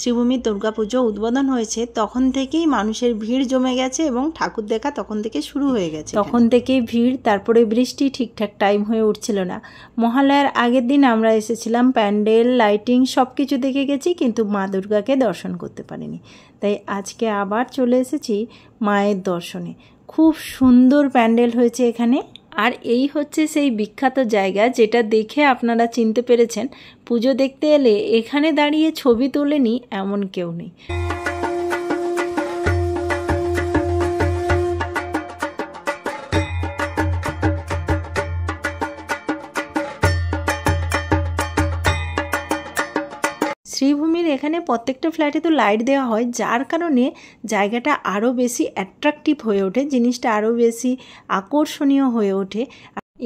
শ্রীভূমির দুর্গাপুজো উদ্বোধন হয়েছে তখন থেকেই মানুষের ভিড় জমে গেছে এবং ঠাকুর দেখা তখন থেকে শুরু হয়ে গেছে। তখন থেকেই ভিড়, তারপরে বৃষ্টি ঠিকঠাক টাইম হয়ে উঠছিল না। মহালয়ার আগের দিন আমরা এসেছিলাম, প্যান্ডেল লাইটিং সব কিছু দেখে গেছি, কিন্তু মা দুর্গাকে দর্শন করতে পারিনি। তাই আজকে আবার চলে এসেছি মায়ের দর্শনে। খুব সুন্দর প্যান্ডেল হয়েছে এখানে। আর এই হচ্ছে সেই বিখ্যাত জায়গা যেটা দেখে আপনারা চিনতে পেরেছেন। পুজো দেখতে এলে এখানে দাঁড়িয়ে ছবি তোলেনি এমন কেউ নেই। শ্রীভূমির এখানে প্রত্যেকটা ফ্ল্যাটে তো লাইট দেওয়া হয়, যার কারণে জায়গাটা আরও বেশি অ্যাট্রাকটিভ হয়ে ওঠে, জিনিসটা আরও বেশি আকর্ষণীয় হয়ে ওঠে।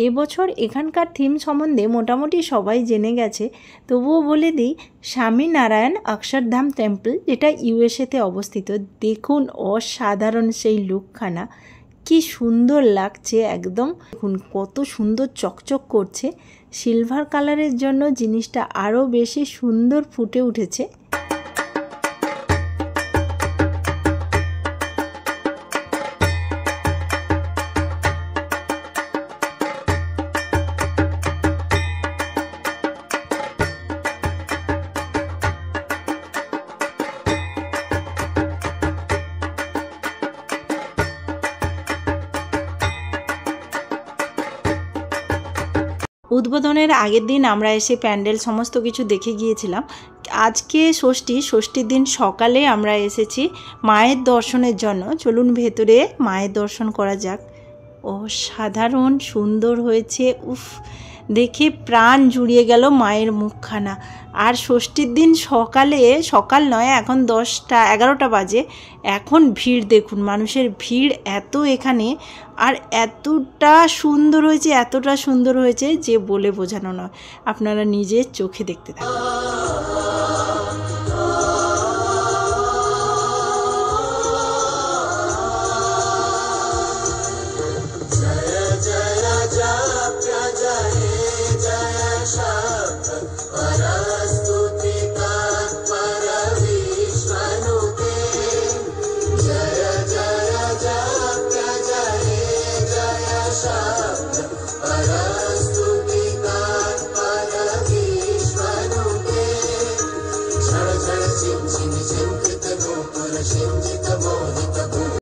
এবছর এখানকার থিম সম্বন্ধে মোটামুটি সবাই জেনে গেছে, তবুও বলে দিই, স্বামীনারায়ণ অক্ষরধাম টেম্পল, যেটা ইউএসএতে অবস্থিত। দেখুন অসাধারণ সেই লুকখানা, কি সুন্দর লাগছে একদম। দেখুন কত সুন্দর চকচক করছে, সিলভার কালারের জন্য জিনিসটা আরও বেশি সুন্দর ফুটে উঠেছে। উদ্বোধনের আগের দিন আমরা এসে প্যান্ডেল সমস্ত কিছু দেখে গিয়েছিলাম। আজকে ষষ্ঠীর দিন সকালে আমরা এসেছি মায়ের দর্শনের জন্য। চলুন ভেতরে মায়ের দর্শন করা যাক। অসাধারণ সুন্দর হয়েছে, উফ, দেখে প্রাণ জুড়িয়ে গেল মায়ের মুখখানা। আর ষষ্ঠীর দিন সকালে, সকাল নয়, এখন 10টা-11টা বাজে, এখন ভিড় দেখুন, মানুষের ভিড় এত এখানে, আর এতটা সুন্দর হয়েছে যে বলে বোঝানো নয়। আপনারা নিজের চোখে দেখতে থাকুন। Shim